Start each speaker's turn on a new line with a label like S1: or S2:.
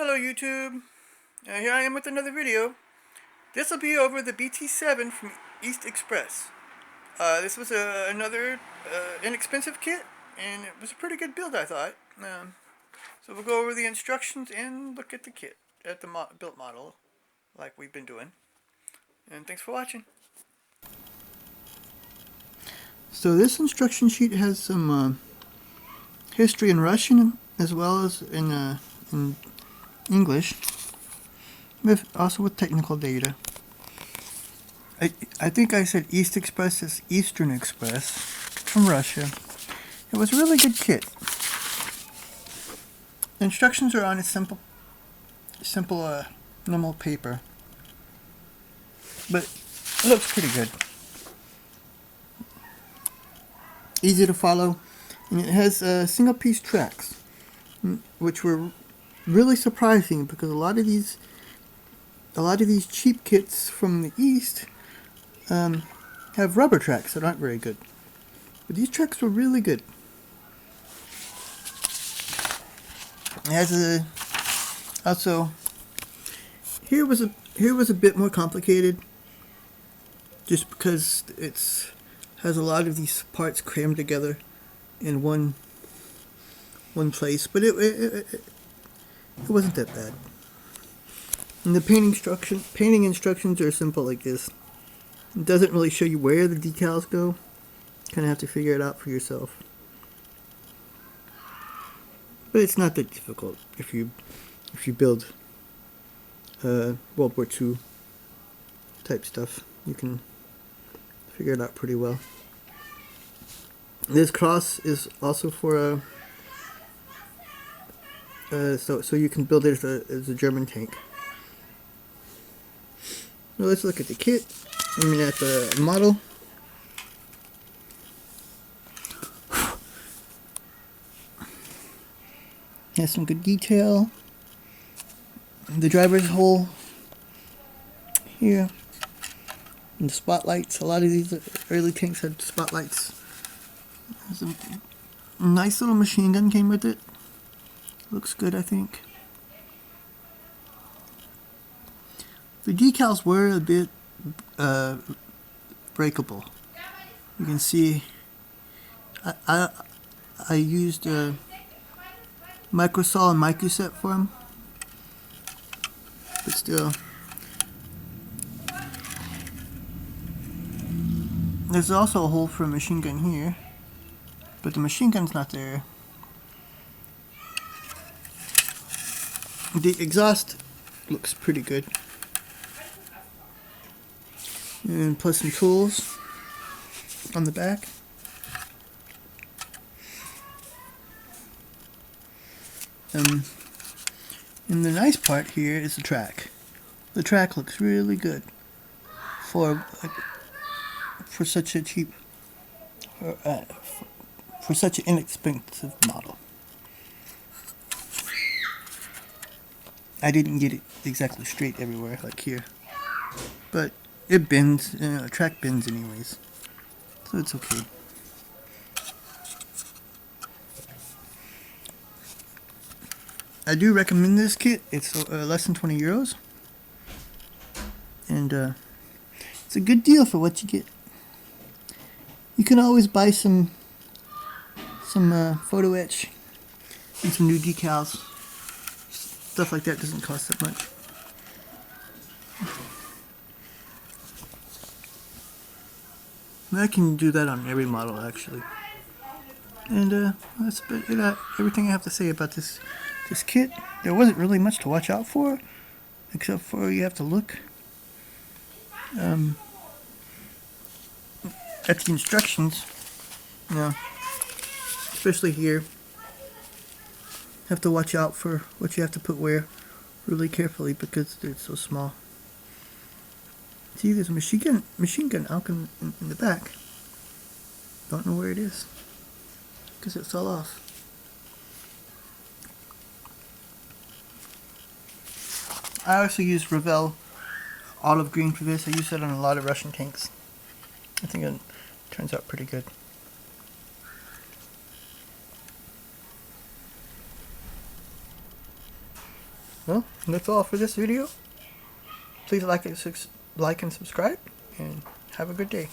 S1: Hello YouTube, here I am with another video. This will be over the BT7 from East Express. This was another inexpensive kit, and it was a pretty good build, I thought. So we'll go over the instructions and look at the kit, at the built model, like we've been doing. And thanks for watching. So this instruction sheet has some history in Russian as well as in English, also with technical data. I think I said East Express is Eastern Express from Russia. It was a really good kit. The instructions are on a simple normal paper, but it looks pretty good. Easy to follow, and it has single piece tracks, which were really surprising because a lot of these cheap kits from the East have rubber tracks that aren't very good, but these tracks were really good. It has also here was a bit more complicated, just because it's has a lot of these parts crammed together in one place, but it wasn't that bad. And the painting instructions are simple like this. It doesn't really show you where the decals go. You kind of have to figure it out for yourself. But it's not that difficult if you build World War II type stuff. You can figure it out pretty well. This cross is also for so you can build it as a German tank. Now let's look at the kit. I mean at the model. Has some good detail. The driver's hole here. And the spotlights. A lot of these early tanks had spotlights. There's a nice little machine gun came with it. Looks good, I think. The decals were a bit breakable. You can see I used Microsol and Microset for them, but still. There's also a hole for a machine gun here, but the machine gun's not there. The exhaust looks pretty good. And plus some tools on the back. And the nice part here is the track. The track looks really good for such a cheap, for such an inexpensive model. I didn't get it exactly straight everywhere like here, but it bends. Track bends anyways, so it's okay. I do recommend this kit. It's less than 20 euros, and it's a good deal for what you get. You can always buy some photo etch and some new decals. Stuff like that doesn't cost that much. And I can do that on every model actually. And that's everything I have to say about this kit. There wasn't really much to watch out for, except for you have to look at the instructions. Especially here. Have to watch out for what you have to put where really carefully because they're so small. See, there's a machine gun out in the back. Don't know where it is because it fell off. I also use Revell olive green for this. I use it on a lot of Russian tanks. I think it turns out pretty good. Well, that's all for this video. Please like and subscribe, and have a good day.